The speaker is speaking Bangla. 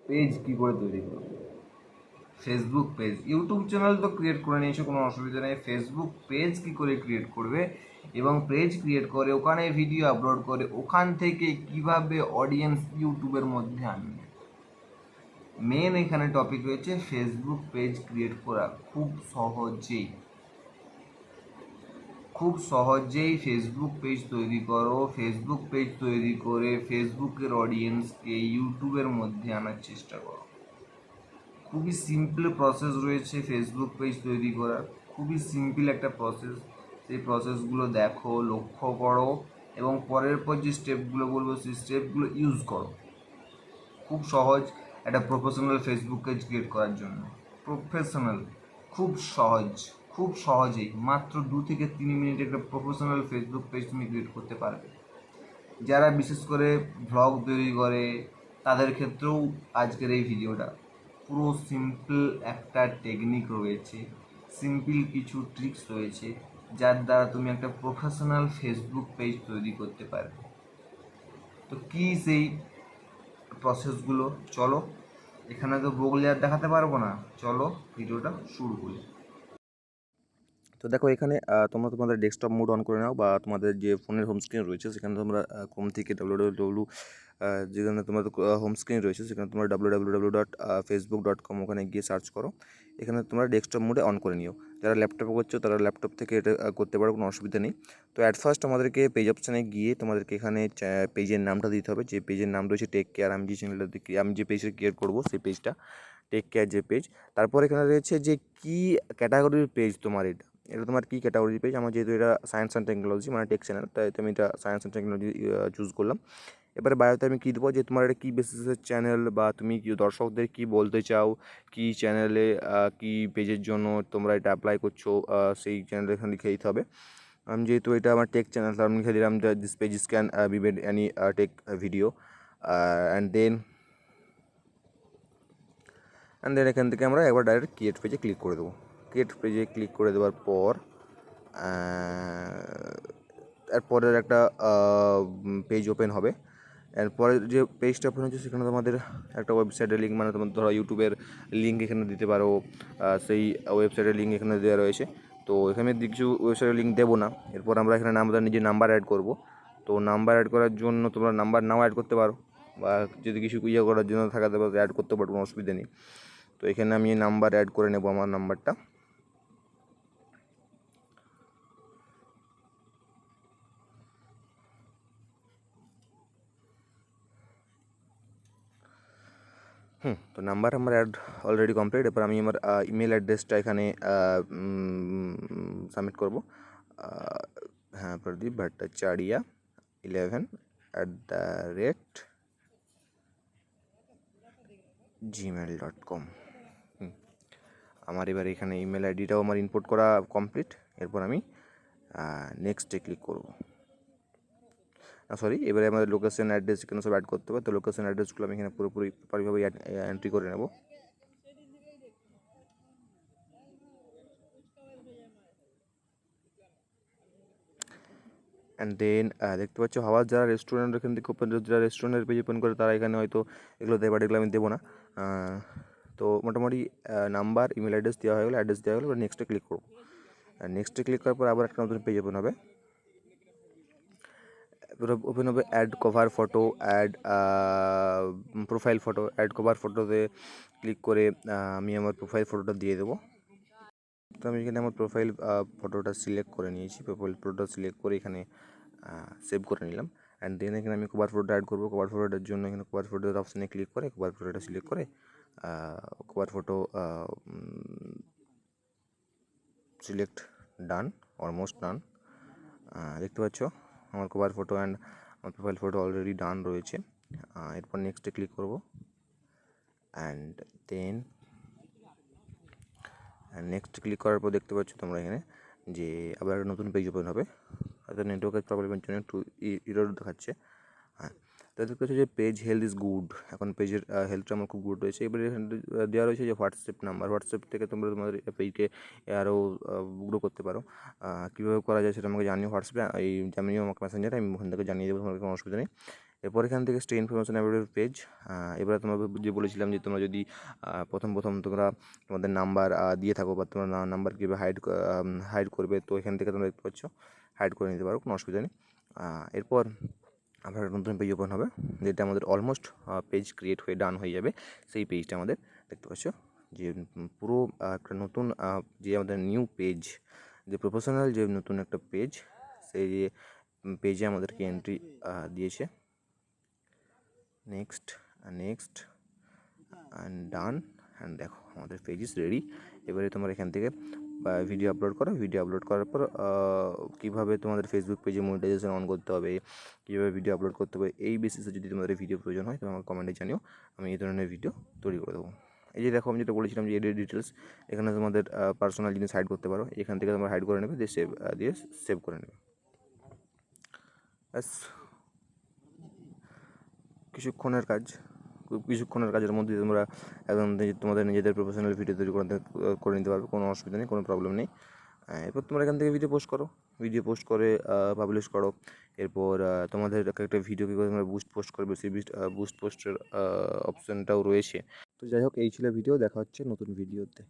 পেজ কী করে তৈরি করবে। ফেসবুক পেজ, ইউটিউব চ্যানেল তো ক্রিয়েট করে নিয়েছে, কোনো অসুবিধা নেই। ফেসবুক পেজ কী করে ক্রিয়েট করবে এবং পেজ ক্রিয়েট করে ওখানে ভিডিও আপলোড করে ওখান থেকে কিভাবে অডিয়েন্স ইউটিউবের মধ্যে আনবে। মেন এখানে টপিক রয়েছে ফেসবুক পেজ ক্রিয়েট করা। খুব সহজেই ফেসবুক পেজ তৈরি করো। ফেসবুক পেজ তৈরি করে ফেসবুকের অডিয়েন্সকে ইউটিউবের মধ্যে আনার চেষ্টা করো। খুবই সিম্পল প্রসেস রয়েছে ফেসবুক পেজ তৈরি করার, খুবই সিম্পল একটা প্রসেস। সেই প্রসেসগুলো দেখো, লক্ষ্য করো এবং পরের পর যে স্টেপগুলো বলবো সেই স্টেপগুলো ইউজ করো। খুব সহজ একটা প্রফেশনাল ফেসবুক পেজ ক্রিয়েট করার জন্য। প্রফেশনাল, খুব সহজ, খুব সহজেই মাত্র 2 থেকে 3 মিনিট একটা প্রফেশনাল ফেসবুক পেজ তুমি ক্রিয়েট করতে পারবে। যারা বিশেষ করে ভ্লগ তৈরি করে তাদের ক্ষেত্রেও আজকের এই ভিডিওটা। পুরো সিম্পল একটা টেকনিক রয়েছে, সিম্পল কিছু ট্রিক্স রয়েছে যার দ্বারা তুমি একটা প্রফেশনাল ফেসবুক পেজ তৈরি করতে পারবে। তো কী সেই প্রসেসগুলো, চলো। এখানে তো বগলে আর দেখাতে পারবো না, চলো ভিডিওটা শুরু করি। তো দেখো এখানে তোমরা তোমাদের ডেস্কটপ মোড অন করে নাও বা তোমাদের যে ফোনের হোম স্ক্রিন রয়েছে সেখানে তোমরা ক্রোম থেকে www যেখানে তোমাদের হোম স্ক্রিন রয়েছে সেখানে তোমরা www.facebook.com ওখানে গিয়ে সার্চ করো। এখানে তোমরা ডেস্কটপ মোডে অন করে নিও। যারা ল্যাপটপে করছো তারা ল্যাপটপ থেকে এটা করতে পারো, কোনো অসুবিধা নেই। তো অ্যাট ফার্স্ট আমাদেরকে পেজ অপশানে গিয়ে তোমাদেরকে এখানে পেজের নামটা দিতে হবে। যে পেজের নাম রয়েছে টেক কেয়ার, আমি যে চ্যানেলটা আমি যে পেজটা ক্রিয়েট করবো সেই পেজটা টেক কেয়ার যে পেজ। তারপর এখানে রয়েছে যে কী ক্যাটাগরির পেজ তোমার এটা, এটা তোমার কী ক্যাটাগরি পেজ। আমার যেহেতু এটা সায়েন্স অ্যান্ড টেকনোলজি মানে টেক চ্যানেল, তাই আমি এটা সায়েন্স অ্যান্ড টেকনোলজি চুজ করলাম। এবারে বায়োতে আমি কী দেবো যে তোমার এটা কী বেসিসের চ্যানেল বা তুমি কি দর্শকদের কী বলতে চাও, কী চ্যানেলে কী পেজের জন্য তোমরা এটা অ্যাপ্লাই করছো, সেই চ্যানেল এখানে লিখে দিতে হবে। আমি যেহেতু এটা আমার টেক চ্যানেল, তার আমি লিখে দিলাম this page can be made any tech video and then এখান থেকে আমরা একবার ডাইরেক্ট ক্রিয়েট পেজে ক্লিক করে দেবো। ক্রিয়েট পেজে ক্লিক করে দেওয়ার পর এরপরের একটা পেজ ওপেন হবে। এরপরে যে পেজটা ওপেন হচ্ছে সেখানে তোমাদের একটা ওয়েবসাইটের লিঙ্ক, মানে তোমার ধরো ইউটিউবের লিঙ্ক এখানে দিতে পারো, সেই ওয়েবসাইটের লিঙ্ক এখানে দেওয়া রয়েছে। তো এখানে কিছু ওয়েবসাইটের লিঙ্ক দেবো না। এরপর আমরা এখানে আমাদের নিজের নাম্বার অ্যাড করব। তো নাম্বার অ্যাড করার জন্য তোমরা নাম্বার নাও অ্যাড করতে পারো বা যদি কিছু ইয়ে করার জন্য থাকাতে পারো অ্যাড করতে পারো, কোনো অসুবিধা নেই। তো এখানে আমি নাম্বার অ্যাড করে নেব আমার নাম্বারটা। তো নাম্বার আমার অ্যাড অলরেডি কমপ্লিট। এবার আমি আমার ইমেল অ্যাড্রেসটা এখানে সাবমিট করব। হ্যাঁ, প্রদীপ ভট্টাচার্য 11@gmail.com। আমার এবার এখানে ইমেল আইডিটাও আমার ইনপুট করা কমপ্লিট। এরপর আমি নেক্সটে ক্লিক করব। সরি, এবারে আমাদের লোকেশন অ্যাড্রেস এখানে সব অ্যাড করতে হবে। তো লোকেশন অ্যাড্রেসগুলো আমি এখানে পুরোপুরি প্রপারভাবে এন্ট্রি করে নেব। অ্যান্ড দেন দেখতে পাচ্ছ হাওয়ার যারা রেস্টুরেন্ট এখান থেকে ওপেন, যারা রেস্টুরেন্টের পেজ ওপেন করে তারা এখানে হয়তো এগুলো দেয়, বাট এগুলো আমি দেবো না। তো মোটামুটি নাম্বার, ইমেল অ্যাড্রেস দেওয়া হয়ে গেলো, অ্যাড্রেস দেওয়া হয়ে গেলো। নেক্সটে ক্লিক করবো। নেক্সটে ক্লিক করার পর আবার একটা নতুন পেজ ওপেন হবে। ওপেন হবে add cover photo, add profile photo. Add cover ফটোতে ক্লিক করে আমি আমার প্রোফাইল ফটোটা দিয়ে দেবো। তো আমি এখানে আমার প্রোফাইল ফটোটা সিলেক্ট করে নিয়েছি। প্রোফাইল ফটোটা সিলেক্ট করে এখানে সেভ করে নিলাম। অ্যান্ড দেন এখানে আমি কভার ফটোটা অ্যাড করবো। কভার ফটোটার জন্য এখানে কভার ফটোর অপশানে ক্লিক করে কভার ফটোটা সিলেক্ট করে কভার ফটো সিলেক্ট, ডান, অলমোস্ট ডান। দেখতে পাচ্ছ আমার কভার ফটো অ্যান্ড আমার প্রোফাইল ফটো অলরেডি ডান রয়েছে। এরপর নেক্সটে ক্লিক করব। অ্যান্ড দেন নেক্সট ক্লিক করার পর দেখতে পাচ্ছ তোমরা এখানে যে আবার একটা নতুন পেজ ওপেন হবে। হয়তো নেটওয়ার্কের প্রবলেমের জন্য একটু এরর দেখাচ্ছে। হ্যাঁ, তো দেখতে পাচ্ছি যে পেজ হেলথ ইজ গুড। এখন পেজের হেলথটা আমার খুব গুড রয়েছে। এবারে এখানে দেওয়া রয়েছে যে হোয়াটসঅ্যাপ নাম্বার। হোয়াটসঅ্যাপ থেকে তোমরা তোমাদের পেজকে আরও গ্রো করতে পারো। কীভাবে করা যায় সেটা আমাকে জানিও হোয়াটসঅ্যাপে, এই জানিও আমাকে মেসেঞ্জারে, আমি ওখান থেকে জানিয়ে দেবো, তোমার কোনো অসুবিধা নেই। এরপর এখান থেকে স্টে ইনফরমেশন অ্যাবাউট পেজ। এবারে তোমরা যে বলেছিলাম যে তোমরা যদি প্রথম তোমরা তোমাদের নাম্বার দিয়ে থাকো বা তোমার নাম্বার কীভাবে হাইড করবে, তো এখান থেকে তোমরা দেখতে পাচ্ছ হাইড করে নিতে পারো, কোনো অসুবিধা নেই। এরপর আবার নতুন পেজ ওপেন হবে, যেটা আমাদের অলমোস্ট পেজ ক্রিয়েট হয়ে ডান হয়ে যাবে। সেই পেজটা আমাদের দেখতে পাচ্ছ যে পুরো একটা নতুন যে আমাদের নিউ পেজ, যে প্রফেশনাল যে নতুন একটা পেজ, সেই যে পেজে আমাদেরকে এন্ট্রি দিয়েছে। নেক্সট অ্যান্ড ডান, অ্যান্ড দেখো আমাদের পেজ ইজ রেডি। এবারে তোমরা এখান থেকে ভিডিও আপলোড করো। ভিডিও আপলোড করার পর কীভাবে তোমাদের ফেসবুক পেজে মনিটাইজেশন অন করতে হবে, কীভাবে ভিডিও আপলোড করতে হবে, এই বেসিসে যদি তোমাদের ভিডিও প্রয়োজন হয় তো আমাকে কমেন্টে জানিও, আমি এই ধরনের ভিডিও তৈরি করে দেবো। এই যে দেখো আমি যেটা বলেছিলাম যে এডিট ডিটেলস, এখানে তোমাদের পার্সোনাল জিনিস হাইড করতে পারো, এখান থেকে তোমরা হাইড করে নেবে, দিয়ে সেভ করে নেবে। ব্যাস কিছুক্ষণের কাজের মধ্যে তোমরা একদম তোমাদের নিজেদের প্রফেশনাল ভিডিও তৈরি করে নিতে পারবে, কোনো অসুবিধা নেই, কোনো প্রবলেম নেই। এরপর তোমরা এখান থেকে ভিডিও পোস্ট করে পাবলিশ করো। এরপর তোমাদের একটা ভিডিও কী করে তোমরা পোস্ট করবে, সেই বুস্ট পোস্টের অপশানটাও রয়েছে। তো যাই হোক, এই ছিল ভিডিও, দেখা হচ্ছে নতুন ভিডিওতে।